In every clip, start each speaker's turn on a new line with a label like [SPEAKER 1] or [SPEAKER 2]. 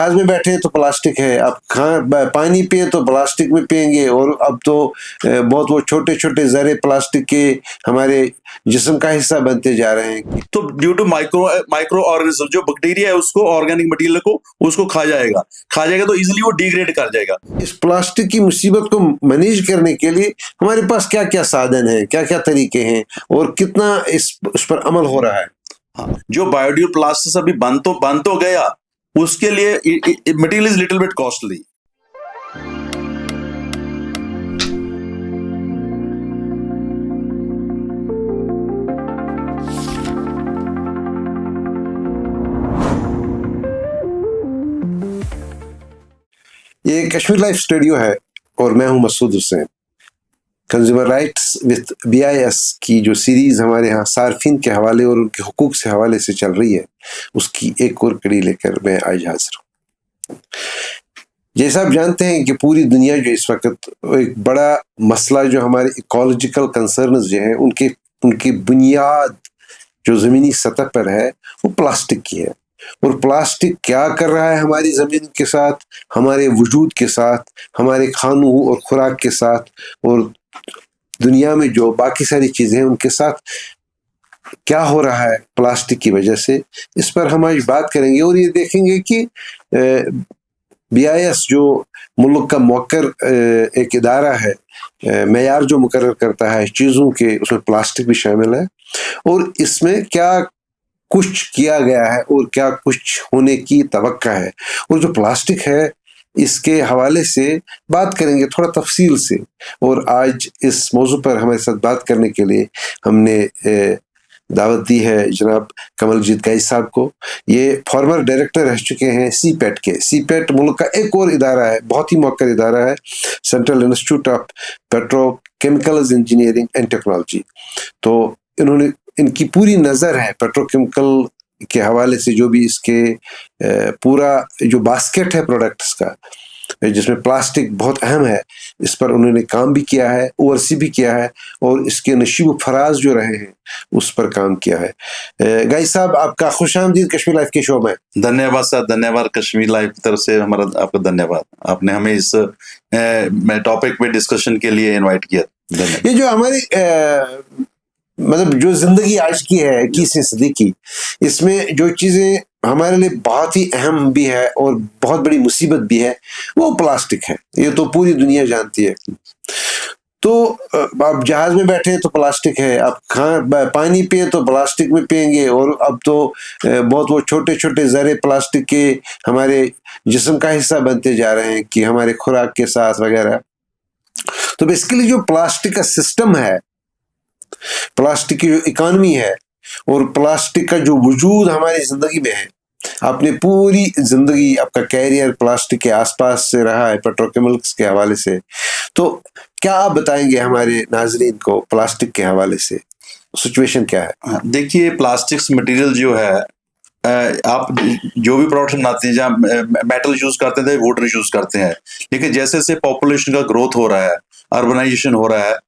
[SPEAKER 1] जहाज में बैठे तो प्लास्टिक है, अब पानी पिए तो प्लास्टिक में पिएंगे, और अब तो बहुत वो छोटे छोटे जरे प्लास्टिक के हमारे जिस्म का हिस्सा बनते जा रहे हैं।
[SPEAKER 2] तो ड्यू टू माइक्रो ऑर्गेनिज्म, जो बैक्टीरिया है उसको, ऑर्गेनिक मटेरियल को उसको खा जाएगा तो इजीली वो डिग्रेड कर जाएगा।
[SPEAKER 1] इस प्लास्टिक की मुसीबत को मैनेज करने के लिए हमारे पास क्या क्या साधन है, क्या क्या तरीके हैं, और कितना उस पर अमल हो रहा है?
[SPEAKER 2] हाँ, जो बायोडिग्रेडेबल प्लास्टिक अभी बन तो गया, उसके लिए material is little bit costly.
[SPEAKER 1] ये कश्मीर लाइफ स्टूडियो है और मैं हूं Masood Hussain. Consumer rights with BIS की जो सीरीज हमारे यहाँ सार्फिन के हवाले और उनके हुकूक से हवाले से चल रही है, उसकी एक और कड़ी लेकर मैं आज हाजिर हूँ। जैसा आप जानते हैं कि पूरी दुनिया जो इस वक्त एक बड़ा मसला जो हमारे इकोलॉजिकल कंसर्न्स जो हैं उनकी बुनियाद जो ज़मीनी सतह पर है वो प्लास्टिक की है। और प्लास्टिक क्या कर रहा है हमारी ज़मीन के साथ, हमारे वजूद के साथ, हमारे खानों और खुराक के साथ, और दुनिया में जो बाकी सारी चीज़ें हैं उनके साथ क्या हो रहा है प्लास्टिक की वजह से, इस पर हम आज बात करेंगे। और ये देखेंगे कि BIS जो मुल्क का मौकर एक इदारा है, मेयार जो मुकर्रर करता है चीज़ों के, उसमें प्लास्टिक भी शामिल है, और इसमें क्या कुछ किया गया है और क्या कुछ होने की तवक्का है, और जो प्लास्टिक है इसके हवाले से बात करेंगे थोड़ा तफसील से। और आज इस मौजू पर हमारे साथ बात करने के लिए हमने दावत दी है जनाब कमलजीत गाई साहब को। ये फॉर्मर डायरेक्टर रह चुके हैं CPET के। CPET मुल्क का एक और इदारा है, बहुत ही मौकर इदारा है, central institute of petrochemicals engineering and technology. तो इनकी पूरी नज़र है पेट्रोकेमिकल के हवाले से, जो भी इसके पूरा जो बास्केट है प्रोडक्ट्स का, जिसमें प्लास्टिक बहुत अहम है, इस पर उन्होंने काम भी किया है, ओवरसी भी किया है, और इसके नशीब फराज जो रहे हैं उस पर काम किया है। गाई साहब, आपका खुशामदीद कश्मीर लाइफ के शो में।
[SPEAKER 2] धन्यवाद सर, धन्यवाद कश्मीर लाइफ की तरफ से हमारा आपका धन्यवाद, आपने हमें इस टॉपिक पे डिस्कशन के लिए इनवाइट किया। धन्यवाद।
[SPEAKER 1] ये जो हमारी मतलब जो जिंदगी आज की है 21वीं सदी की, इसमें जो चीजें हमारे लिए बहुत ही अहम भी है और बहुत बड़ी मुसीबत भी है, वो प्लास्टिक है। ये तो पूरी दुनिया जानती है। तो आप जहाज में बैठे तो प्लास्टिक है, आप पानी पिए तो प्लास्टिक में पिएंगे, और अब तो बहुत वो छोटे छोटे जरे प्लास्टिक के हमारे जिस्म का हिस्सा बनते जा रहे हैं कि हमारे खुराक के साथ वगैरह। तो बेसिकली जो प्लास्टिक का सिस्टम है, प्लास्टिक की जो इकोनॉमी है, और प्लास्टिक का जो वजूद हमारी जिंदगी में है, आपने पूरी जिंदगी, आपका कैरियर प्लास्टिक के आसपास से रहा है पेट्रोकेमिकल्स के हवाले से। तो क्या आप बताएंगे हमारे नाजरीन को प्लास्टिक के हवाले से सिचुएशन क्या है?
[SPEAKER 2] देखिए, प्लास्टिक्स मटेरियल जो है, आप जो भी प्रोडक्ट बनाते हैं, जहाँ मेटल यूज करते थे, वुड यूज करते हैं, लेकिन जैसे जैसे पॉपुलेशन का ग्रोथ हो रहा है, अर्बनाइजेशन हो रहा है,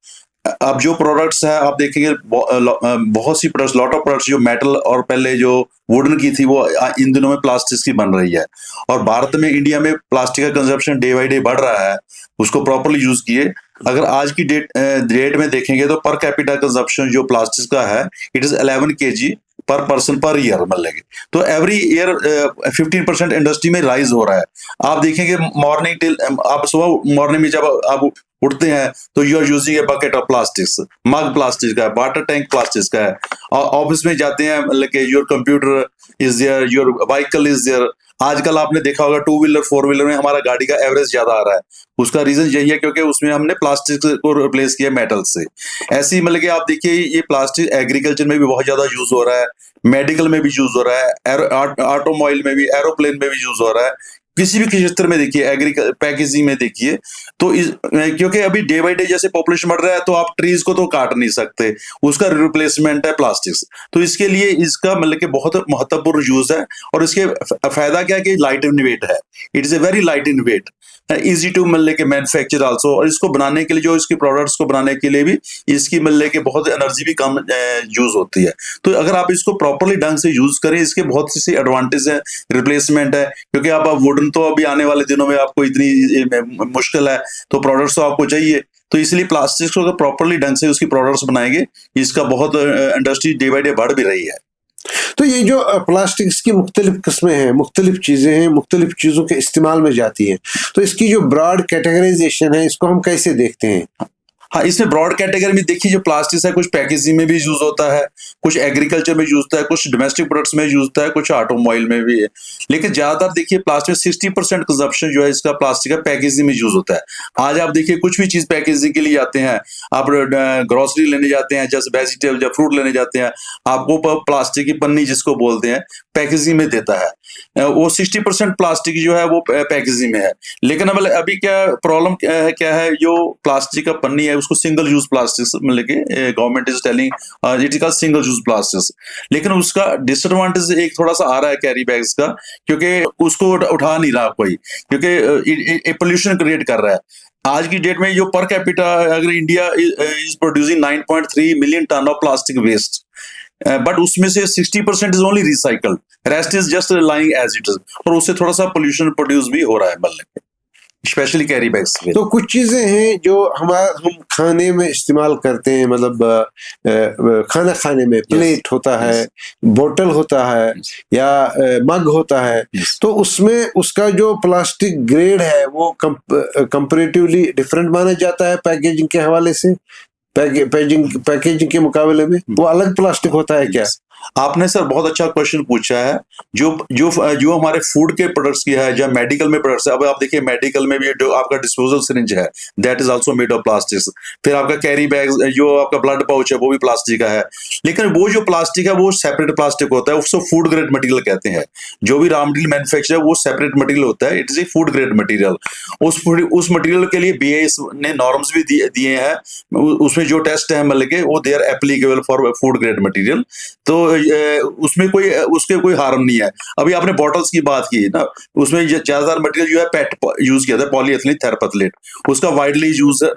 [SPEAKER 2] अब जो प्रोडक्ट्स है आप देखेंगे बहुत सी प्रोडक्ट्स, लॉट ऑफ प्रोडक्ट्स जो मेटल और पहले जो वुडन की थी, वो इन दिनों में प्लास्टिक की बन रही है। और भारत में, इंडिया में प्लास्टिक का कंजप्शन डे बाई डे बढ़ रहा है, उसको प्रॉपर्ली यूज किए। अगर आज की डेट में देखेंगे तो पर कैपिटा कंजप्शन जो प्लास्टिक का है, इट इज 11 kg पर पर्सन पर ईयर, मतलब तो एवरी ईयर 15% इंडस्ट्री में राइज हो रहा है। आप देखेंगे मॉर्निंग टिल, आप सुबह मॉर्निंग में जब आप उठते हैं तो you are using a bucket of plastics, mug plastic का है, वाटर टैंक प्लास्टिक का है। और ऑफिस में जाते हैं, मतलब कि your computer is there, your vehicle is there. आजकल आपने देखा होगा 2 व्हीलर 4 व्हीलर में हमारा गाड़ी का एवरेज ज्यादा आ रहा है। उसका रीजन यही है क्योंकि उसमें हमने प्लास्टिक को रिप्लेस किया मेटल से। ऐसी मतलब कि आप देखिए, ये प्लास्टिक एग्रीकल्चर में भी बहुत ज्यादा यूज हो रहा है, मेडिकल में भी यूज हो रहा है, ऑटोमोबाइल में भी, एरोप्लेन में भी यूज हो रहा है, किसी भी क्षेत्र में देखिए, पैकेजिंग में देखिए। तो क्योंकि अभी डे बाई डे जैसे पॉपुलेशन बढ़ रहा है, तो आप ट्रीज को तो काट नहीं सकते, उसका रिप्लेसमेंट है प्लास्टिक। तो इसके लिए इसका मतलब कि बहुत महत्वपूर्ण यूज है। और इसके फायदा क्या है कि लाइट इन वेट है, it is a very light in weight, easy to मतलब के मैन्युफैक्चर आल्सो। और इसको बनाने के लिए, जो इसकी प्रोडक्ट्स को बनाने के लिए भी इसकी मतलब के बहुत एनर्जी भी कम यूज होती है। तो अगर आप इसको प्रॉपरली ढंग से यूज करें, इसके बहुत सी एडवांटेज है, रिप्लेसमेंट है। क्योंकि आप वुडन वुडन तो अभी आने वाले दिनों में आपको इतनी मुश्किल है, तो प्रोडक्ट्स तो आपको चाहिए। तो इसलिए प्लास्टिक को अगर प्रॉपरली ढंग से उसकी प्रोडक्ट्स बनाएंगे, इसका बहुत इंडस्ट्री डे बाय डे बढ़ भी रही है।
[SPEAKER 1] तो ये जो प्लास्टिक्स की मुख्तलिफ किस्में हैं, मुख्तलिफ चीज़ें हैं, मुख्तलिफ चीज़ों के इस्तेमाल में जाती हैं, तो इसकी जो ब्रॉड कैटेगराइजेशन है, इसको हम कैसे देखते हैं?
[SPEAKER 2] हाँ, इसमें ब्रॉड कैटेगरी में देखिए, जो प्लास्टिक्स है कुछ पैकेजिंग में भी यूज होता है, कुछ एग्रीकल्चर में यूज होता है, कुछ डोमेस्टिक प्रोडक्ट्स में यूज होता है, कुछ ऑटोमोबाइल में भी है। लेकिन ज्यादातर देखिए प्लास्टिक 60% कंजप्शन जो है इसका प्लास्टिक का पैकेजिंग में यूज होता है। आज आप देखिए कुछ भी चीज पैकेजिंग के लिए जाते हैं, आप ग्रोसरी लेने जाते हैं, जैसे वेजिटेबल या फ्रूट लेने जाते हैं, आपको प्लास्टिक की पन्नी जिसको बोलते हैं पैकेजिंग में देता है। वो 60% प्लास्टिक जो है वो पैकेजिंग में है। लेकिन अब अभी क्या प्रॉब्लम क्या है, जो प्लास्टिक का पन्नी है उसको सिंगल यूज प्लास्टिक मतलब कि government is telling it is called single use plastic. लेकिन उसका डिसएडवांटेज एक थोड़ा सा आ रहा है कैरी बैग्स का, क्योंकि उसको उठा नहीं रहा कोई, क्योंकि पोल्यूशन क्रिएट कर रहा है। आज की डेट में जो पर कैपिटा अगर India is producing 9.3 million ton of plastic waste, but उसमें से 60% is only recycled, rest is just lying as it is, और उससे थोड़ा सा पोल्यूशन प्रोड्यूस भी हो रहा है मतलब स्पेशली कैरी बैग्स में।
[SPEAKER 1] तो कुछ चीजें हैं जो हम खाने में इस्तेमाल करते हैं, मतलब खाना खाने में प्लेट होता है, बोतल होता है, या मग होता है, तो उसमें उसका जो प्लास्टिक ग्रेड है वो कंपैरेटिवली डिफरेंट माना जाता है पैकेजिंग के हवाले से। पैकेजिंग के मुकाबले में वो अलग प्लास्टिक होता है क्या?
[SPEAKER 2] आपने सर बहुत अच्छा क्वेश्चन पूछा है। जो हमारे फूड के प्रोडक्ट्स की है, या मेडिकल में प्रोडक्ट्स है, अब आप देखिए मेडिकल में भी जो आपका डिस्पोजल सिरिंज है that is also made of plastics. फिर आपका कैरी बैग, जो आपका ब्लड पाउच है वो भी प्लास्टिक का है। लेकिन वो जो प्लास्टिक है वो सेपरेट प्लास्टिक होता है, उसको फूड ग्रेड मटेरियल कहते हैं। जो भी रॉ मटेरियल मैन्युफैक्चर है वो सेपरेट मटेरियल होता है, it is A food grade material. उस मटेरियल के लिए BIS ने नॉर्म्स भी दिए हैं, उसमें जो टेस्ट है मतलब के वो they are applicable for food grade material. तो उसमें उसके कोई हार्म नहीं है। अभी आपने बॉटल्स की बात की ना, उसमें ज्यादातर मटेरियल जो है पेट यूज किया था, पॉलीएथिलीन थेरापेथलेट, उसका वाइडली यूज है,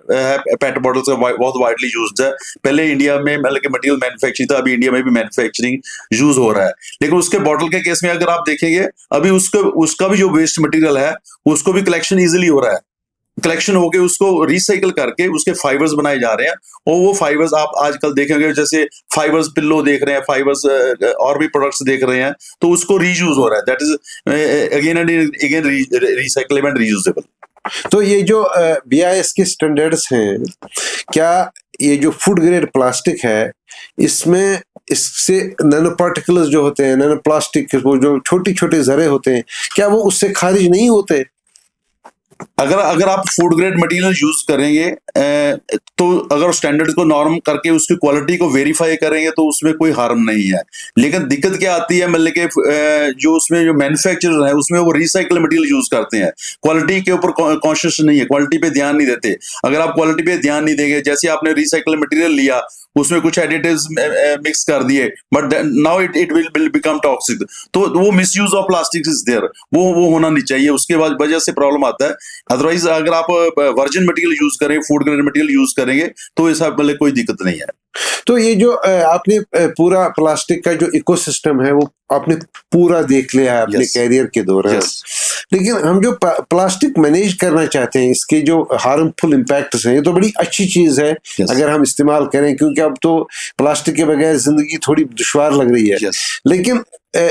[SPEAKER 2] पेट बॉटल्स का बहुत वाइडली यूज है। पहले इंडिया में मतलब कि मटेरियल मैन्युफैक्चरिंग था, अभी इंडिया में भी मैन्युफैक्चरिंग यूज हो रहा है। लेकिन उसके बॉटल के केस में अगर आप देखेंगे, अभी उसका भी जो वेस्ट मटेरियल है उसको भी कलेक्शन इजिली हो रहा है। कलेक्शन होके उसको रिसाइकल करके उसके फाइबर्स बनाए जा रहे हैं, और वो फाइबर्स आप आजकल देखेंगे, जैसे फाइबर्स पिल्लो देख रहे हैं, फाइबर्स और भी प्रोडक्ट्स देख रहे हैं, तो उसको रीयूज हो रहा है। That is again and again recyclable and reusable.
[SPEAKER 1] तो ये जो BIS के स्टैंडर्ड्स हैं, क्या ये जो फूड ग्रेड प्लास्टिक है इसमें इससे नैनो पार्टिकल्स जो होते हैं, नैनो प्लास्टिक वो जो छोटे छोटे जरे होते हैं, क्या वो उससे खारिज नहीं होते?
[SPEAKER 2] अगर आप फूड ग्रेड मटेरियल यूज करेंगे, तो अगर स्टैंडर्ड को नॉर्म करके उसकी क्वालिटी को वेरीफाई करेंगे तो उसमें कोई हार्म नहीं है। लेकिन दिक्कत क्या आती है मतलब कि जो उसमें जो मैन्युफैक्चरर है उसमें वो रिसाइकल मटेरियल यूज करते हैं, क्वालिटी के ऊपर कॉन्शियस नहीं है, क्वालिटी पे ध्यान नहीं देते। अगर आप क्वालिटी पे ध्यान नहीं देंगे, जैसे आपने रिसाइकल मटेरियल लिया, उसमें कुछ एडिटिव्स मिक्स कर दिए, but now it will become toxic, तो वो misuse of plastic is there, वो होना नहीं चाहिए। उसके बाद वजह से प्रॉब्लम आता है। अदरवाइज अगर आप वर्जिन मटेरियल यूज करें, फूड ग्रेड मटेरियल यूज करेंगे, तो ऐसा मतलब कोई दिक्कत नहीं है।
[SPEAKER 1] तो ये जो आपने पूरा प्लास्टिक का जो इकोसिस्टम है वो आपने पूरा देख लिया है अपने कैरियर के दौरान। लेकिन हम जो प्लास्टिक मैनेज करना चाहते हैं, इसके जो हार्मफुल इम्पैक्ट्स हैं, ये तो बड़ी अच्छी चीज है अगर हम इस्तेमाल करें, क्योंकि अब तो प्लास्टिक के बगैर जिंदगी थोड़ी दुश्वार लग रही है। लेकिन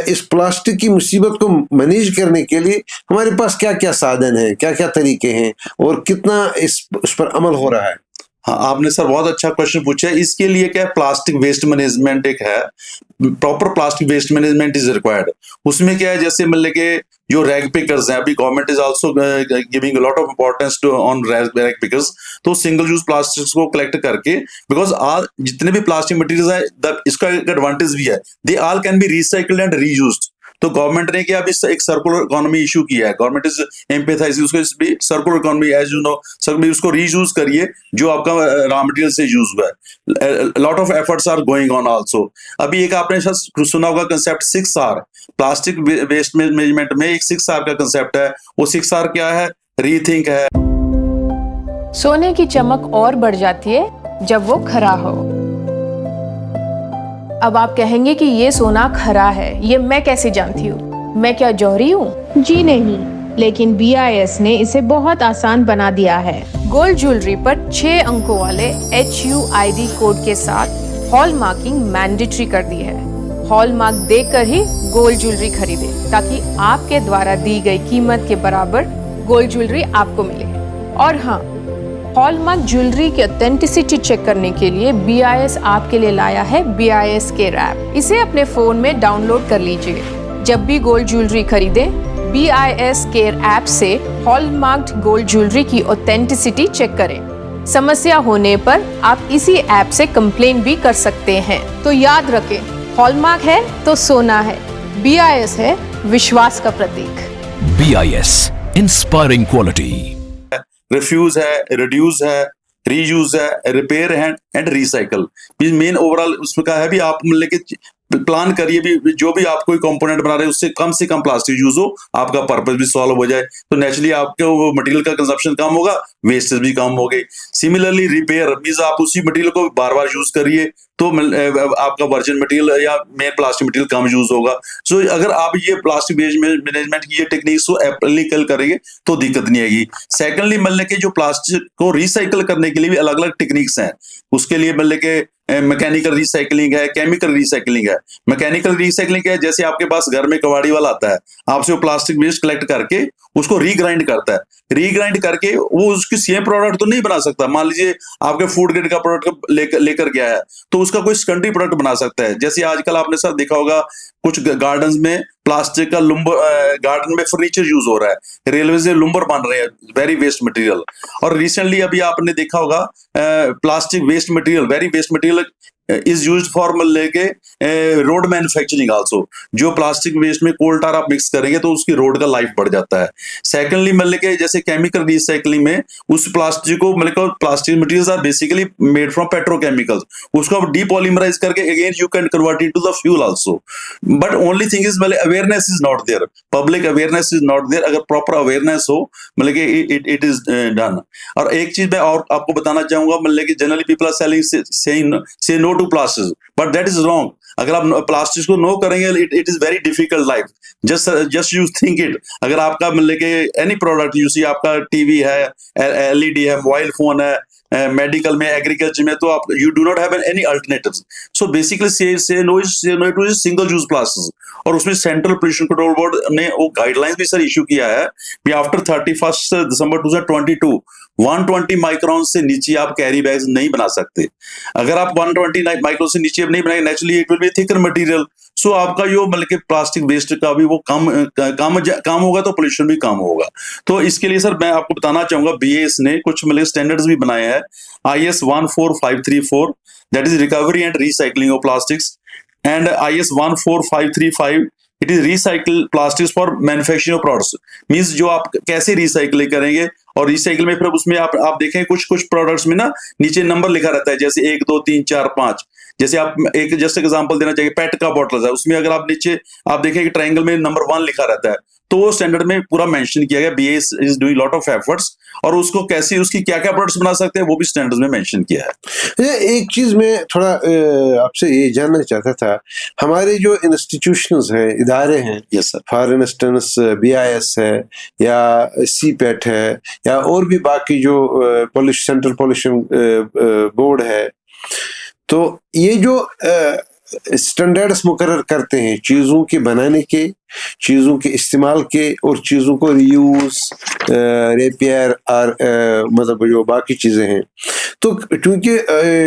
[SPEAKER 1] इस प्लास्टिक की मुसीबत को मैनेज करने के लिए हमारे पास क्या क्या साधन है, क्या क्या तरीके हैं, और कितना उस पर अमल हो रहा है?
[SPEAKER 2] हाँ, आपने सर बहुत अच्छा क्वेश्चन पूछा है। इसके लिए क्या प्लास्टिक वेस्ट मैनेजमेंट एक है, proper plastic waste management is required. उसमें क्या है, जैसे मतलब के जो रैग पिकर्स हैं, अभी government is also giving a lot of importance to on rag pickers. तो सिंगल यूज प्लास्टिक्स को कलेक्ट करके, बिकॉज आज जितने भी प्लास्टिक मटेरियल है, इसका एक एडवांटेज भी है, they all can be recycled and reused. तो गवर्नमेंट ने क्या अभी एक सर्कुलर इकोनॉमी इशू किया है, गवर्नमेंट इज एम्पैथाइजिंग उसको भी circular economy, as you know sir, भी उसको रीयूज करिए जो आपका रॉ मटेरियल से यूज हुआ है। Lot of efforts are going on also. अभी एक आपने सुना होगा concept 6R, plastic waste management में एक 6R का कंसेप्ट है। वो 6R क्या है? रीथिंक है।
[SPEAKER 3] सोने की चमक और बढ़ जाती है जब वो खरा हो। अब आप कहेंगे कि ये सोना खरा है, ये मैं कैसे जानती हूँ? मैं क्या जौहरी हूँ?
[SPEAKER 4] जी नहीं,
[SPEAKER 3] लेकिन BIS ने इसे बहुत आसान बना दिया है। गोल्ड ज्वेलरी पर 6 अंकों वाले HUID कोड के साथ हॉल मार्किंग मैंडेटरी कर दी है। हॉल मार्क देकर ही गोल्ड ज्वेलरी खरीदे ताकि आपके द्वारा दी गई कीमत के बराबर गोल्ड ज्वेलरी आपको मिले। और हाँ, हॉलमार्क ज्वेलरी की ऑथेंटिसिटी चेक करने के लिए BIS आपके लिए लाया है BIS केयर ऐप। इसे अपने फोन में डाउनलोड कर लीजिए। जब भी गोल्ड ज्वेलरी खरीदें, BIS केयर ऐप से हॉलमार्क गोल्ड ज्वेलरी की ऑथेंटिसिटी चेक करें। समस्या होने पर आप इसी ऐप से कंप्लेन भी कर सकते हैं। तो याद रखें, हॉलमार्क है तो सोना है, BIS है विश्वास का प्रतीक।
[SPEAKER 4] BIS inspiring quality.
[SPEAKER 2] रिफ्यूज है, रिड्यूस है, रीयूज है, रिपेयर है एंड रिसाइकल। मेन ओवरऑल उसमें का है भी आप लेके प्लान करिए भी जो भी आप कोई कंपोनेंट बना रहे हैं उससे कम प्लास्टिक यूज हो, आपका पर्पस भी सॉल्व हो जाए, तो नेचुरली आपके वो मटेरियल का कंजप्शन कम होगा, वेस्टेज भी कम होगी। सिमिलरली रिपेयर मींस आप उसी मटेरियल को बार बार यूज करिए तो आपका वर्जिन मटेरियल या मेन प्लास्टिक मटेरियल कम यूज होगा। सो अगर आप ये प्लास्टिक वेस्ट मैनेजमेंट की ये टेक्निक्स को एप्लीकल करेंगे तो दिक्कत नहीं आएगी। सेकेंडली मतलब के जो प्लास्टिक को रिसाइकल करने के लिए भी अलग अलग टेक्निक्स हैं। उसके लिए मतलब के मैकेनिकल रिसाइकलिंग है, केमिकल रिसाइकलिंग है। मैकेनिकल रिसाइकलिंग क्या है, जैसे आपके पास घर में कबाड़ी वाला आता है, आपसे वो प्लास्टिक वेस्ट कलेक्ट करके उसको रीग्राइंड करता है। रीग्राइंड करके वो उसकी सेम प्रोडक्ट तो नहीं बना सकता। मान लीजिए आपके फूड ग्रेड का प्रोडक्ट लेकर गया है तो उसका कोई सेकेंडरी प्रोडक्ट बना सकता है। जैसे आजकल आपने सर देखा होगा कुछ गार्डन्स में प्लास्टिक का लुम्बर, गार्डन में फर्नीचर यूज हो रहा है, रेलवे से लुम्बर बन रहे हैं, वेरी वेस्ट मटेरियल। और रिसेंटली अभी आपने देखा होगा plastic waste material, very waste material is used for लेके रोड मैन्युफैक्चरिंग आल्सो। जो प्लास्टिक वेस्ट में कोल टार आप मिक्स करेंगे तो उसकी रोड का लाइफ बढ़ जाता है। सेकेंडली मतलब के जैसे केमिकल रिसाइकलिंग में उस प्लास्टिक को मतलब plastic materials are basically made from petrochemicals, उसको आप डीपॉलीमराइज करके again you can convert it to the fuel also. But only thing is मतलब awareness is not there, public awareness is not there. अगर proper awareness हो मतलब कि it is done. और एक चीज मैं और आपको बताना चाहूंगा मतलब कि generally people are saying say no to plastic, but that is wrong. अगर आप प्लास्टिक को नो करेंगे it is very difficult life. Just you think it, अगर आपका मतलब कि एनी प्रोडक्ट यू सी, आपका टीवी है, LED है, मोबाइल फोन है, मेडिकल में, एग्रीकल्चर में, तो आप you do not have any alternatives. So basically say no to single use plastic. और उसमें सेंट्रल पोल्यूशन कंट्रोल बोर्ड ने वो गाइडलाइंस भी सर इशू किया है कि आफ्टर 31 दिसंबर 2022 120 माइक्रोन से नीचे आप कैरी बैग्स नहीं बना सकते। अगर आप 120 माइक्रोन से नीचे नहीं बनाएंगे, naturally it will be thicker material. So आपका जो मतलब कि प्लास्टिक वेस्ट का भी वो कम होगा तो पोल्यूशन भी कम होगा। तो इसके लिए सर मैं आपको बताना चाहूंगा BIS ने कुछ मतलब स्टैंडर्ड्स भी बनाए हैं। IS 14534 that is recovery and recycling of plastics, and IS 14535 it is recycle plastics for manufacturing of products. Means जो आप कैसे रिसाइकल करेंगे, और रिसाइकल में फिर उसमें आप देखें कुछ प्रोडक्ट्स में ना नीचे नंबर लिखा रहता है, जैसे 1 2 3 4 5। जैसे आप एक जस्ट एग्जांपल देना चाहिए, पेट का बॉटल है, उसमें अगर आप नीचे आप देखें कि ट्रायंगल में नंबर 1 लिखा रहता है, तो वो स्टैंडर्ड में पूरा मेंशन किया गया। BIS is doing lot of efforts, और उसको कैसे उसकी क्या क्या प्रोडक्ट्स बना सकते हैं वो भी स्टैंडर्ड्स में मेंशन किया है।
[SPEAKER 1] एक चीज मैं थोड़ा आपसे ये जानना चाहता था, हमारे जो इंस्टीट्यूशंस हैं, इदारे हैं,
[SPEAKER 2] yes sir,
[SPEAKER 1] for instance BIS है या CPET है या और भी बाकी जो सेंट्रल पोल्यूशन बोर्ड है, तो ये जो स्टैंडर्ड्स मुकर्रर करते हैं चीज़ों के बनाने के, चीज़ों के इस्तेमाल के, और चीज़ों को रीयूज, रिपेयर और मतलब जो बाकी चीज़ें हैं, तो क्योंकि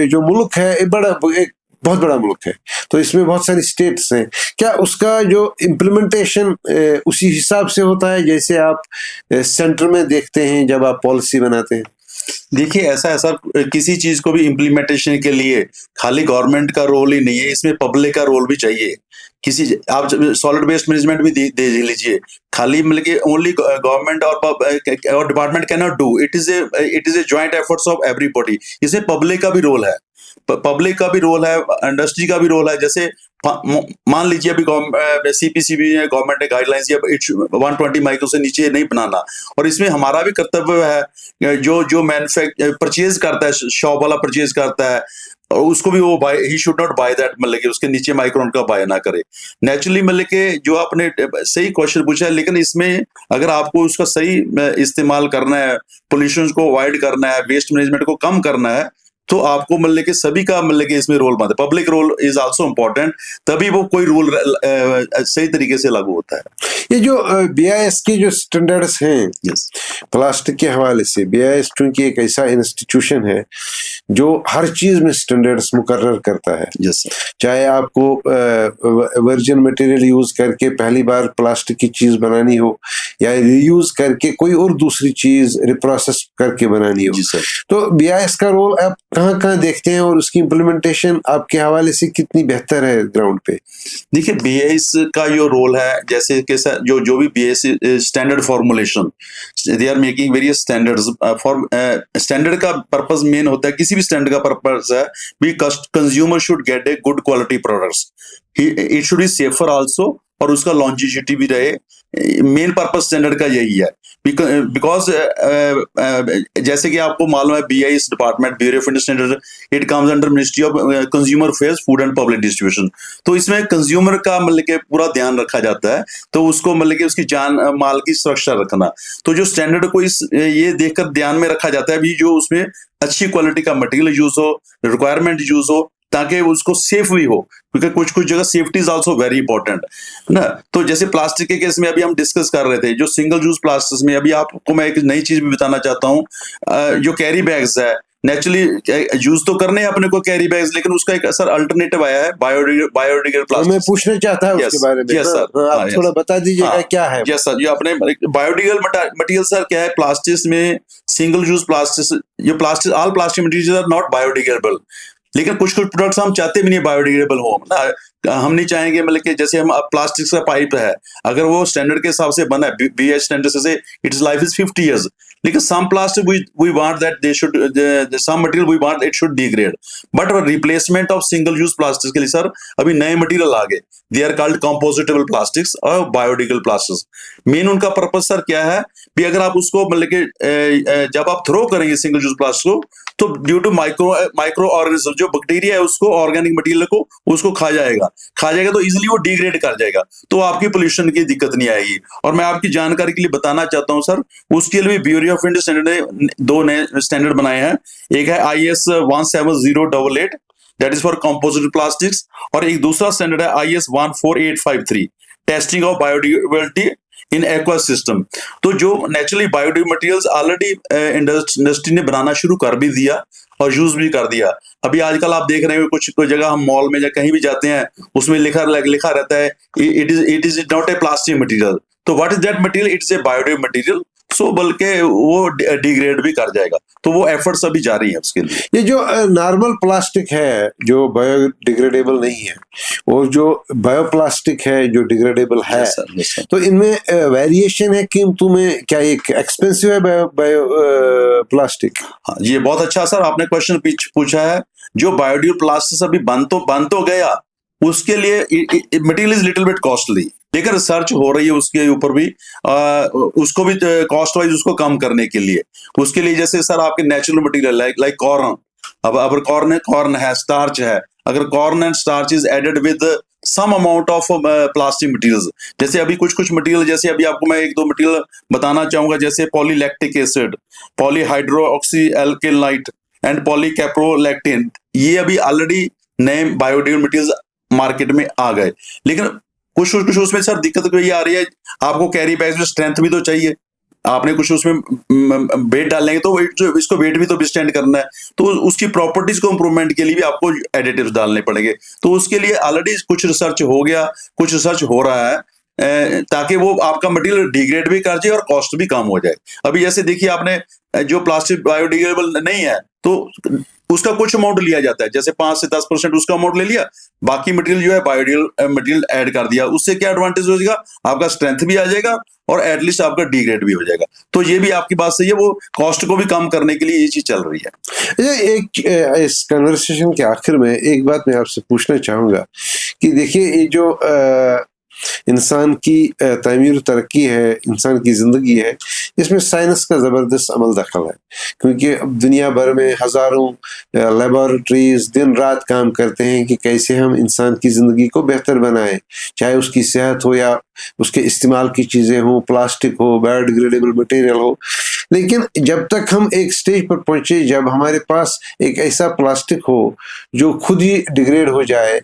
[SPEAKER 1] जो मुल्क है एक बहुत बड़ा मुल्क है, तो इसमें बहुत सारी स्टेट्स हैं, क्या उसका जो इम्प्लीमेंटेशन उसी हिसाब से होता है जैसे आप सेंटर में देखते हैं जब आप पॉलिसी बनाते हैं?
[SPEAKER 2] देखिए ऐसा है सर, किसी चीज को भी इम्प्लीमेंटेशन के लिए खाली गवर्नमेंट का रोल ही नहीं है, इसमें पब्लिक का रोल भी चाहिए। आप सॉलिड वेस्ट मैनेजमेंट भी दे लीजिए, खाली मतलब कि ओनली गवर्नमेंट और department can not do it is a joint efforts of everybody. इसमें पब्लिक का भी रोल है, इंडस्ट्री का भी रोल है। जैसे मान लीजिए अभी CPCB गवर्नमेंट ने गाइडलाइंस दिया 120 माइक्रो से नीचे नहीं बनाना, और इसमें हमारा भी कर्तव्य है, जो परचेज करता है, शॉप वाला परचेज करता है, और उसको भी वो buy, he should not buy that, मतलब कि उसके नीचे माइक्रोन का बाय ना करे नेचुरली। मतलब कि जो आपने सही क्वेश्चन पूछा है, लेकिन इसमें अगर आपको उसका सही इस्तेमाल करना है, पोल्यूशन को अवॉइड करना है, वेस्ट मैनेजमेंट को कम करना है, तो आपको मतलब कि सभी का मतलब कि इसमें रोल बनता है। Public role is also important, तभी वो कोई रूल सही तरीके से लागू होता है।
[SPEAKER 1] ये जो BIS के जो स्टैंडर्ड्स हैं
[SPEAKER 2] यस
[SPEAKER 1] प्लास्टिक के हवाले से, BIS चूंकि एक ऐसा इंस्टीट्यूशन है जो हर चीज में स्टैंडर्ड्स मुकर्रर करता है,
[SPEAKER 2] यस
[SPEAKER 1] चाहे आपको वर्जिन मटेरियल यूज करके पहली बार प्लास्टिक की चीज बनानी हो या रीयूज करके कोई और दूसरी चीज रिप्रोसेस करके बनानी हो।
[SPEAKER 2] जी सर।
[SPEAKER 1] तो BIS का रोल आप कहाँ कहाँ देखते हैं और उसकी इम्प्लीमेंटेशन आपके हवाले से कितनी बेहतर है ग्राउंड पे?
[SPEAKER 2] देखिए BIS का जो रोल है, जैसे कि जो भी BIS standard formulation, they are making various standards for standard का पर्पस मेन होता है, किसी भी स्टैंडर्ड का पर्पस है भी consumer should get a good quality products, it should be safer also, और उसका लॉन्जिविटी भी रहे। मेन पर्पस स्टैंडर्ड का यही है, बिकॉज जैसे कि आपको मालूम है BIS department, bureau of Indian standard, it comes under ministry of consumer affairs, food and public distribution. तो इसमें कंज्यूमर का मतलब के पूरा ध्यान रखा जाता है, तो उसको मतलब कि उसकी जान माल की सुरक्षा रखना, तो जो स्टैंडर्ड को ये देखकर ध्यान में रखा जाता है भी जो उसमें अच्छी क्वालिटी का मटेरियल यूज हो, रिक्वायरमेंट यूज हो, ताकि उसको सेफ भी हो, क्योंकि कुछ कुछ जगह safety is also very important ना। तो जैसे प्लास्टिक के केस में अभी हम डिस्कस कर रहे थे, जो सिंगल यूज प्लास्टिक में, अभी आपको मैं एक नई चीज भी बताना चाहता हूँ, जो कैरी बैग्स है, नेचुरली यूज तो करने हैं अपने को कैरी बैग्स, लेकिन उसका एक सर अल्टरनेटिव आया है बायोडिग्रेडेबल प्लास्टिक।
[SPEAKER 1] मैं पूछना चाहता हूँ उसके बारे में।
[SPEAKER 2] यस सर,
[SPEAKER 1] आप थोड़ा बता दीजिएगा क्या है?
[SPEAKER 2] यस सर, जो अपने बायोडिग्रेडेबल मटेरियल सर क्या है, प्लास्टिक में सिंगल यूज प्लास्टिक, जो plastic all plastic material are not biodegradable, लेकिन कुछ कुछ प्रोडक्ट्स हम चाहते भी नहीं बायोडिग्रेडेबल हो ना। हम नहीं चाहेंगे मतलब कि जैसे हम प्लास्टिक का पाइप है, अगर वो स्टैंडर्ड के हिसाब से बना है, BIS स्टैंडर्ड से, इट्स लाइफ इज 50 years, लेकिन some plastic we want that they should, some material we want it should degrade, but replacement of single use plastic के लिए सर अभी नए मटेरियल आ गए, they are called compostable plastics और biodegradable plastics. Main उनका purpose sir क्या है भी अगर आप उसको मतलब कि जब आप थ्रो करेंगे सिंगल यूज प्लास्टिक को, तो ड्यू टू माइक्रो ऑर्गेनिज्म, जो बैक्टीरिया है उसको, ऑर्गेनिक मटेरियल को उसको खा जाएगा तो इजीली वो डिग्रेड कर जाएगा, तो आपकी पोल्यूशन की दिक्कत नहीं आएगी। और मैं आपकी जानकारी के लिए बताना चाहता हूं सर, उसके लिए ब्यूरो ऑफ इंडियन स्टैंडर्ड ने 2 नए स्टैंडर्ड बनाए हैं, एक है IS 17088, that is for composite plastics, और एक दूसरा स्टैंडर्ड है IS 14853, testing of biodegradability in aqua system. तो जो naturally biodegradable materials already industry ने बनाना शुरू कर भी दिया और यूज भी कर दिया। अभी आजकल आप देख रहे हो कुछ जगह हम मॉल में या कहीं भी जाते हैं, उसमें लिखा रहता है it is not a plastic material, तो what is that material, it's a biodegradable material, so बल्कि वो डिग्रेड भी कर जाएगा, तो वो एफर्ट्स अभी जारी है उसके लिए।
[SPEAKER 1] ये जो नॉर्मल प्लास्टिक है जो बायोडिग्रेडेबल नहीं है, और जो बायोप्लास्टिक है जो डिग्रेडेबल है,
[SPEAKER 2] yes, sir.
[SPEAKER 1] तो इनमें वेरिएशन है कीमतों में? क्या एक एक्सपेंसिव है बायो प्लास्टिक?
[SPEAKER 2] हाँ, ये बहुत अच्छा सर आपने क्वेश्चन पूछा है। जो बायोडिग्रेडेबल प्लास्टिक अभी बन तो गया, उसके लिए material is little bit costly, लेकिन रिसर्च हो रही है उसके ऊपर भी, उसको भी कॉस्ट वाइज उसको कम करने के लिए। उसके लिए जैसे सर आपके नेचुरल मटेरियल लाइक कॉर्न, अब अगर कॉर्न है, स्टार्च है, अगर corn and starch is added with some amount of plastic materials, जैसे अभी कुछ मटेरियल, जैसे अभी आपको मैं 1-2 मटेरियल बताना चाहूंगा, जैसे पॉलीलैक्टिक एसिड, पॉलीहाइड्रोक्सी एल्केनाइट एंड पॉलीकैप्रोलैक्टिन, ये अभी ऑलरेडी नए बायोडिग्रेडेबल मटेरियल्स मार्केट में आ गए। लेकिन कुछ उसमें सर दिक्कत ये आ रही है, आपको कैरी बैग में स्ट्रेंथ भी तो चाहिए, आपने कुछ उसमें वेट डालेंगे तो इसको वेट भी तो विथस्टैंड करना है, तो उसकी प्रॉपर्टीज को इंप्रूवमेंट के लिए भी आपको एडिटिव्स डालने पड़ेंगे। तो उसके लिए ऑलरेडी कुछ रिसर्च हो गया, कुछ रिसर्च हो रहा है, ताकि वो आपका मटेरियल डिग्रेड भी कर जाए और कॉस्ट भी कम हो जाए। अभी जैसे देखिए आपने जो प्लास्टिक बायोडिग्रेडेबल नहीं है, तो उसका कुछ अमाउंट लिया जाता है, जैसे 5 से 10% उसका अमाउंट ले लिया, बाकी मटेरियल जो है बायोडिग्रेडेबल मटेरियल ऐड कर दिया। उससे क्या एडवांटेज हो जाएगा, आपका स्ट्रेंथ भी आ जाएगा और एटलीस्ट आपका डिग्रेड भी हो जाएगा। तो ये भी आपकी बात सही है, वो कॉस्ट को भी कम करने के लिए ये चीज चल रही है।
[SPEAKER 1] एक इस कन्वर्सेशन के आखिर में एक बात मैं आपसे पूछना चाहूंगा कि देखिए, ये जो इंसान की तामीर तरक्की है, इंसान की ज़िंदगी है, इसमें साइंस का ज़बरदस्त अमल दखल है, क्योंकि अब दुनिया भर में हज़ारों लेबॉरेटरीज दिन रात काम करते हैं कि कैसे हम इंसान की ज़िंदगी को बेहतर बनाएं, चाहे उसकी सेहत हो या उसके इस्तेमाल की चीज़ें हों, प्लास्टिक हो, बायोडिग्रेडेबल मटेरियल हो। लेकिन जब तक हम एक स्टेज पर पहुंचे जब हमारे पास एक ऐसा प्लास्टिक हो जो खुद ही डिग्रेड हो जाए,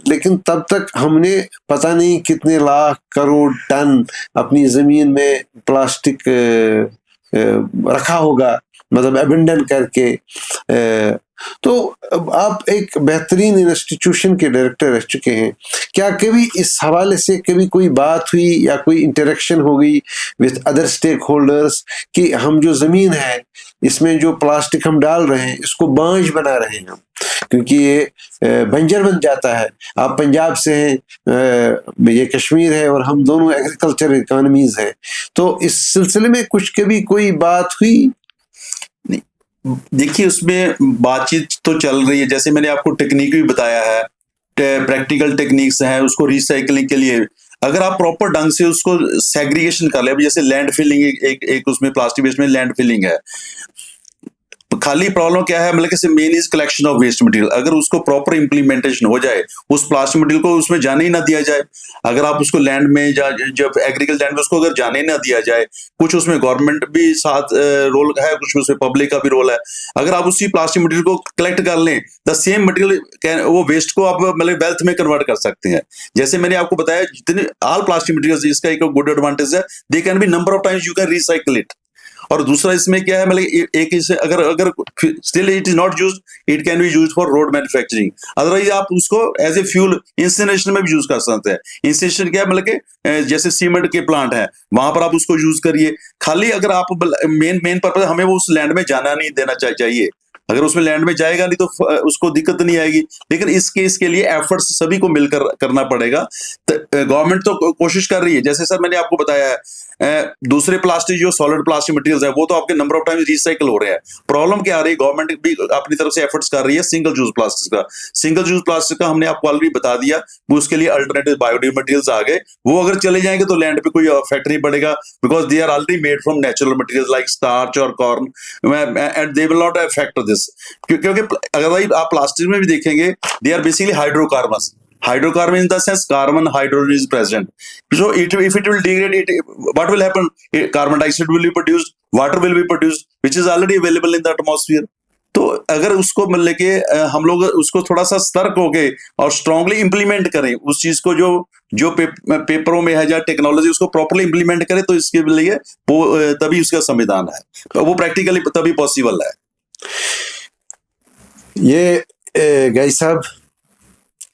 [SPEAKER 1] लेकिन तब तक हमने पता नहीं कितने लाख करोड़ टन अपनी ज़मीन में प्लास्टिक रखा होगा, मतलब अबेंडन करके। तो अब आप एक बेहतरीन इंस्टीट्यूशन के डायरेक्टर रह चुके हैं, क्या कभी इस हवाले से कभी कोई बात हुई या कोई इंटरेक्शन हो गई विद अदर स्टेक होल्डर्स कि हम जो ज़मीन है इसमें जो प्लास्टिक हम डाल रहे हैं इसको बांझ बना रहे हैं हम, क्योंकि ये बंजर बन जाता है। आप पंजाब से हैं, ये कश्मीर है, और हम दोनों एग्रीकल्चर इकोनॉमीज हैं, तो इस सिलसिले में कुछ कभी कोई बात हुई?
[SPEAKER 2] देखिए, उसमें बातचीत तो चल रही है, जैसे मैंने आपको टेक्निक भी बताया है, प्रैक्टिकल टेक्निक्स हैं उसको रिसाइकलिंग के लिए। अगर आप प्रॉपर ढंग से उसको सेग्रीगेशन कर ले, जैसे लैंड फिलिंग एक उसमें प्लास्टिक वेस्ट में लैंड फिलिंग है। खाली प्रॉब्लम क्या है, मतलब कि main is collection of waste material. अगर उसको प्रॉपर इंप्लीमेंटेशन हो जाए, उस प्लास्टिक मटेरियल को उसमें जाने ही ना दिया जाए, अगर आप उसको लैंड में जब एग्रीकल्चर लैंड में उसको अगर जाने ना दिया जाए, कुछ उसमें गवर्नमेंट भी साथ रोल है, कुछ उसमें पब्लिक का भी रोल है। अगर आप उसी प्लास्टिक मटेरियल को कलेक्ट कर लें, द सेम मटेरियल वो वेस्ट को आप मतलब वेल्थ में कन्वर्ट कर सकते हैं। जैसे मैंने आपको बताया, जितने ऑल प्लास्टिक मटेरियल, इसका एक गुड एडवांटेज है, they can be number of times you can recycle it. और दूसरा इसमें क्या है, मतलब एक इसे अगर still it is not used, it can be used for road manufacturing. Otherwise आप उसको एज ए फ्यूल इंसिनरेशन में भी यूज कर सकते हैं। इंसिनरेशन क्या है, मतलब कि जैसे सीमेंट के प्लांट है, वहां पर आप उसको यूज करिए। खाली अगर आप मेन पर्पज, हमें वो उस लैंड में जाना नहीं देना चाहिए। अगर उसमें लैंड में जाएगा नहीं तो उसको दिक्कत नहीं आएगी। लेकिन इसके लिए एफर्ट्स सभी को मिलकर करना पड़ेगा। गवर्नमेंट तो कोशिश कर रही है, जैसे सर मैंने आपको बताया है, दूसरे प्लास्टिक जो सॉलिड प्लास्टिक मटेरियल्स है वो तो आपके नंबर ऑफ टाइम्स रिसाइकल हो रहे हैं। प्रॉब्लम क्या आ रही है, गवर्नमेंट भी अपनी तरफ से एफर्ट्स कर रही है सिंगल यूज प्लास्टिक का। सिंगल यूज प्लास्टिक का हमने आपको ऑलरेडी बता दिया, वो उसके लिए अल्टरनेटिव बायोडिग्रेडेबल मटेरियल्स आ गए। वो अगर चले जाएंगे तो लैंड पे कोई इफेक्ट नहीं पड़ेगा, because they are already made from natural materials like starch और corn, and they will not affect this. क्योंकि अगर आप प्लास्टिक में भी देखेंगे, they are basically hydrocarbons. Hydrocarbon in the sense carbon, hydrogen is present. So if it will degrade, what will happen? Carbon dioxide will be produced, water will be produced, which is already available in the atmosphere. तो अगर उसको मतलब कि हम लोग उसको थोड़ा सा सतर्क हो गए और स्ट्रांगली इंप्लीमेंट करें उस चीज को, जो पेपरों में है या टेक्नोलॉजी, उसको प्रॉपर्ली इंप्लीमेंट करें, तो इसके लिए वो तभी उसका संविधान है, तो वो प्रैक्टिकली तभी पॉसिबल है।
[SPEAKER 1] ये गाई साहब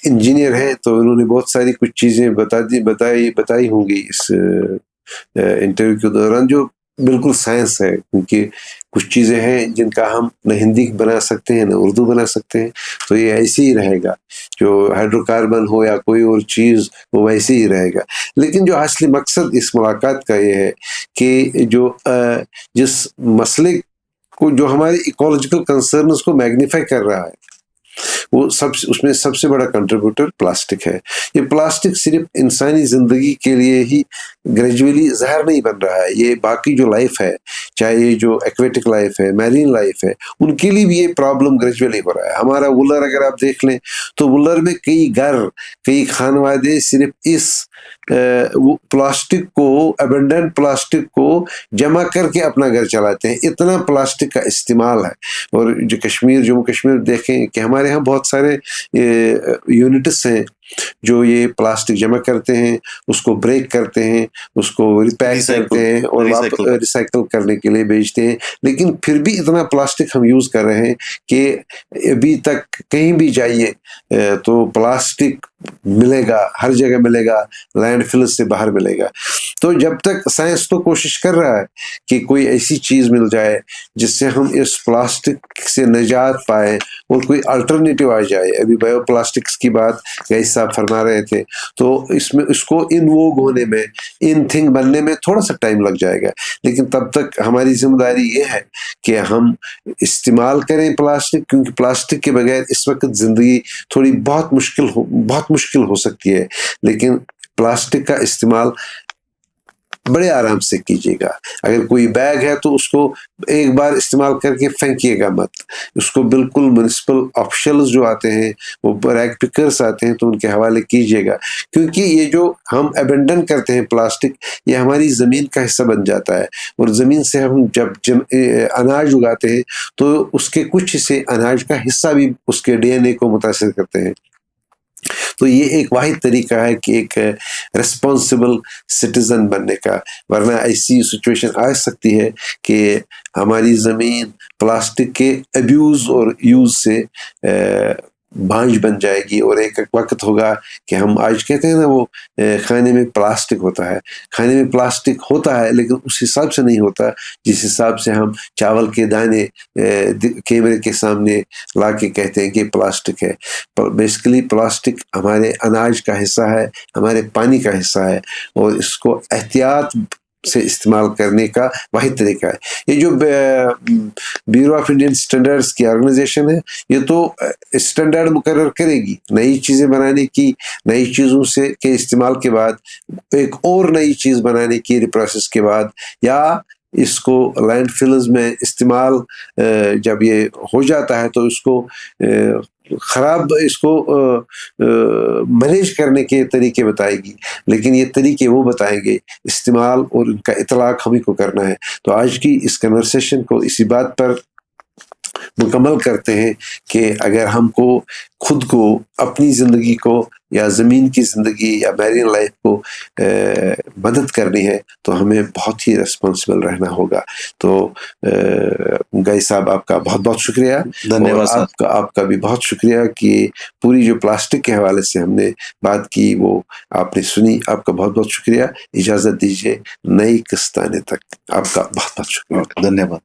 [SPEAKER 1] इंजीनियर हैं, तो उन्होंने बहुत सारी कुछ चीज़ें बताई होंगी इस इंटरव्यू के दौरान, जो बिल्कुल साइंस है, क्योंकि कुछ चीज़ें हैं जिनका हम न हिंदी बना सकते हैं न उर्दू बना सकते हैं, तो ये ऐसे ही रहेगा। जो हाइड्रोकार्बन हो या कोई और चीज़, वो वैसे ही रहेगा। लेकिन जो असली मकसद इस मुलाकात का ये है कि जो जिस मसले को, जो हमारे इकोलॉजिकल कंसर्न्स को मैग्नीफाई कर रहा है, वो उसमें सबसे बड़ा कंट्रीब्यूटर प्लास्टिक है। ये प्लास्टिक सिर्फ इंसानी ज़िंदगी के लिए ही ग्रेजुअली जहर नहीं बन रहा है, ये बाकी जो लाइफ है, चाहे ये जो एक्वेटिक लाइफ है, मैरीन लाइफ है, उनके लिए भी ये प्रॉब्लम ग्रेजुअली हो रहा है। हमारा वुलर अगर आप देख लें तो वुलर में कई घर, कई खानवादे सिर्फ इस प्लास्टिक को, अबेंडेंट प्लास्टिक को जमा करके अपना घर चलाते हैं। इतना प्लास्टिक का इस्तेमाल है। और जो कश्मीर, जम्मू कश्मीर देखें कि हमारे यहाँ बहुत सारे यूनिट्स हैं जो ये प्लास्टिक जमा करते हैं, उसको ब्रेक करते हैं, उसको रिपैक करते हैं और रिसाइकल करने के लिए बेचते हैं। लेकिन फिर भी इतना प्लास्टिक हम यूज़ कर रहे हैं कि अभी तक कहीं भी जाइए तो प्लास्टिक मिलेगा, हर जगह मिलेगा, लैंडफिल से बाहर मिलेगा। तो जब तक साइंस तो कोशिश कर रहा है कि कोई ऐसी चीज़ मिल जाए जिससे हम इस प्लास्टिक से निजात पाए और कोई अल्टरनेटिव आ जाए। अभी बायोप्लास्टिक्स की बात कई साहब फरमा रहे थे, तो इसमें इसको इन वोग होने में, इन थिंग बनने में थोड़ा सा टाइम लग जाएगा, लेकिन तब तक हमारी जिम्मेदारी ये है कि हम इस्तेमाल करें प्लास्टिक, क्योंकि प्लास्टिक के बगैर इस वक्त जिंदगी थोड़ी बहुत मुश्किल हो सकती है, लेकिन प्लास्टिक का इस्तेमाल बड़े आराम से कीजिएगा। अगर कोई बैग है तो उसको एक बार इस्तेमाल करके फेंकिएगा मत, उसको बिल्कुल म्युनिसिपल ऑफिशियल्स जो आते हैं, वो रैग पिकर्स आते हैं, तो उनके हवाले कीजिएगा, क्योंकि ये जो हम अबेंडन करते हैं प्लास्टिक, ये हमारी ज़मीन का हिस्सा बन जाता है, और ज़मीन से हम जब अनाज उगाते हैं तो उसके कुछ हिस्से अनाज का हिस्सा भी उसके DNA को मुतासिर करते हैं। तो ये एक वाहिद तरीका है कि एक रिस्पॉन्सिबल सिटीजन बनने का, वरना ऐसी सिचुएशन आ सकती है कि हमारी ज़मीन प्लास्टिक के अब्यूज़ और यूज़ से भांज बन जाएगी, और एक वक्त होगा कि हम आज कहते हैं ना, वो खाने में प्लास्टिक होता है, खाने में प्लास्टिक होता है, लेकिन उस हिसाब से नहीं होता जिस हिसाब से हम चावल के दाने कैमरे के सामने ला के कहते हैं कि प्लास्टिक है। बेसिकली प्लास्टिक हमारे अनाज का हिस्सा है, हमारे पानी का हिस्सा है, और इसको एहतियात से इस्तेमाल करने का वही तरीका है। ये जो ब्यूरो ऑफ इंडियन स्टैंडर्ड्स की ऑर्गेनाइजेशन है, ये तो स्टैंडर्ड मुकर्रर करेगी नई चीज़ें बनाने की, नई चीज़ों से के इस्तेमाल के बाद एक और नई चीज़ बनाने की प्रोसेस के बाद, या इसको लैंडफिल्स में इस्तेमाल जब ये हो जाता है तो इसको ख़राब इसको मैनेज करने के तरीके बताएगी, लेकिन ये तरीके वो बताएंगे, इस्तेमाल और उनका इतलाक़ हम ही को करना है। तो आज की इस कन्वर्सेशन को इसी बात पर मुकम्मल करते हैं कि अगर हमको खुद को, अपनी ज़िंदगी को, या ज़मीन की ज़िंदगी या मैरीन लाइफ को मदद करनी है, तो हमें बहुत ही रिस्पॉन्सिबल रहना होगा। तो गाई साहब, आपका बहुत बहुत शुक्रिया।
[SPEAKER 2] धन्यवाद।
[SPEAKER 1] आपका भी बहुत शुक्रिया कि पूरी जो प्लास्टिक के हवाले से हमने बात की वो आपने सुनी। आपका बहुत बहुत शुक्रिया। इजाज़त दीजिए नई किस्त आने तक। आपका बहुत बहुत शुक्रिया।
[SPEAKER 2] धन्यवाद।